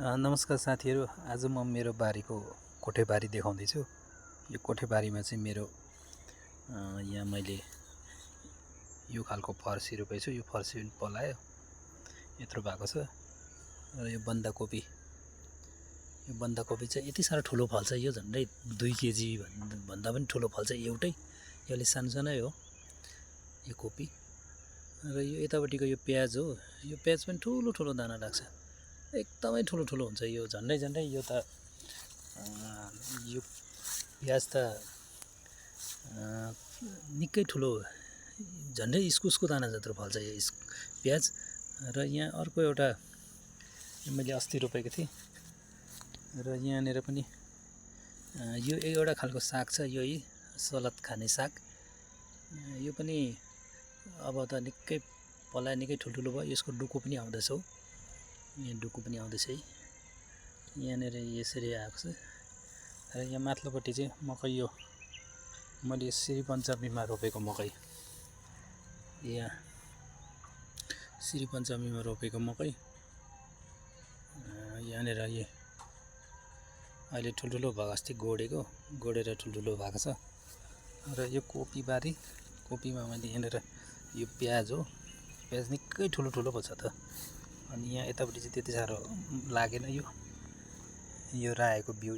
नमस्कार साथीहरू। आज म मेरो बारीको कोठेबारी देखाउँदैछु। यो कोठेबारीमा चाहिँ मेरो यहाँ मैले यो खालको फर्सी रोपेछु। यो फर्सी पनि पलायो, यत्रो भएको छ। र यो बन्दाकोपी चाहिँ यति साह्रो ठुलो फल्छ। यो झन्डै 2 केजी भन्दा पनि ठुलो फल्छ एउटै। यो अलि सानसानै हो यो कोपी। र यो यतापट्टिको यो प्याज हो। यो प्याज पनि ठुलो ठुलो दाना लाग्छ, एकदमै ठुलो ठुलो हुन्छ। यो झन्डै यो त यो प्याज त निकै ठुलो, झन्डै इस्कुसको दाना जत्रो फल्छ यो प्याज। र यहाँ अर्को एउटा मैले अस्ति रोपेको थिएँ। र यहाँनिर पनि यो एउटा खालको साग छ, यो सलाद खाने साग। यो पनि अब त निकै पलायो, निकै ठुल्ठुलो भयो। यसको डुको पनि आउँदैछ हो, यहाँ डुकु पनि आउँदैछ है। यहाँनिर यसरी आएको छ। र यहाँ माथिल्लोपट्टि चाहिँ मकै, यो मैले श्री पञ्चमीमा रोपेको मकै। यहाँ श्री पञ्चमीमा रोपेको मकै यहाँनिर अहिले ठुल्ठुलो भएको, अस्ति गोडेर ठुल्ठुलो भएको छ। र यो कोपीबारी, कोपीमा मैले यहाँनिर यो प्याज हो, प्याज निकै ठुलो ठुलो पो छ त। अनि यहाँ यतापट्टि चाहिँ त्यति साह्रो लागेन। यो रायोको बिउ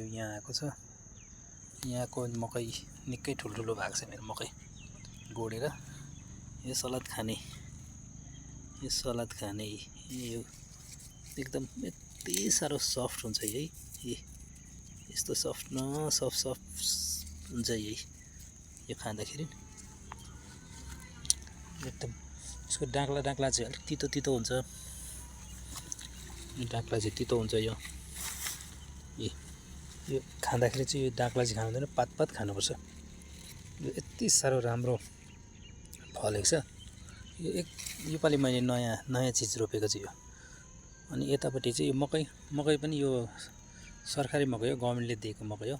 यहाँ आएको छ। यहाँको मकै निकै ठुल्ठुलो भएको छ मेरो मकै गोडेर। यो सलाद खाने यो एकदम यति साह्रो सफ्ट हुन्छ है। यस्तो सफ्ट हुन्छ यही। यो खाँदाखेरि एकदम यसको डाक्ला चाहिँ अलिक तितो हुन्छ। डाक्ला चाहिँ तितो हुन्छ। यो खाँदाखेरि चाहिँ यो डाक्ला चाहिँ खानु हुँदैन, पात खानुपर्छ। यो यति साह्रो राम्रो फलेको छ। योपालि मैले नयाँ चिज रोपेको चाहिँ यो। अनि यतापट्टि चाहिँ यो मकै पनि यो सरकारी मकै हो, गभर्मेन्टले दिएको मकै हो।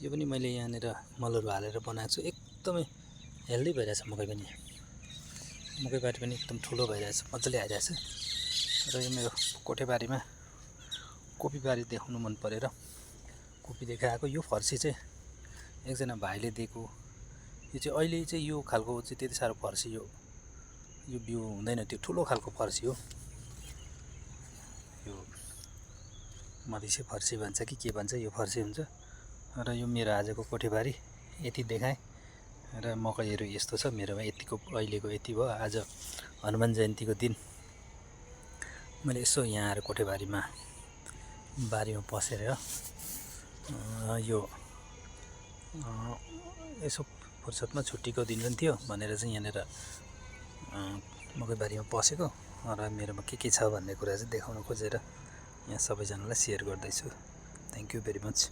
यो पनि मैले यहाँनिर मलहरू हालेर बनाएको छु। एकदमै हेल्दी भइरहेछ मकैबारी पनि एकदम ठुलो भइरहेछ, मजाले आइरहेछ। र यो मेरो कोठेबारीमा कोपीबारी देखाउनु मन परेर कोपी देखाएको। यो फर्सी चाहिँ एकजना भाइले दिएको। यो चाहिँ अहिले चाहिँ यो खालको चाहिँ त्यति साह्रो फर्सी यो बिउ हुँदैन, त्यो ठुलो खालको फर्सी हो। यो मधेसी फर्सी भन्छ कि के भन्छ, यो फर्सी हुन्छ। र यो मेरो आजको कोठेबारी यति देखाएँ। र मकैहरू यस्तो छ मेरोमा, अहिलेको यति भयो। आज हनुमान जयन्तीको दिन मैले यसो यहाँ आएर कोठेबारीमा पसेर यो यसो फुर्सदमा छुट्टीको दिन पनि थियो भनेर चाहिँ यहाँनिर मकैबारीमा पसेको। र मेरोमा के छ भन्ने कुरा चाहिँ देखाउन खोजेर यहाँ सबैजनालाई सेयर गर्दैछु। Thank you very much.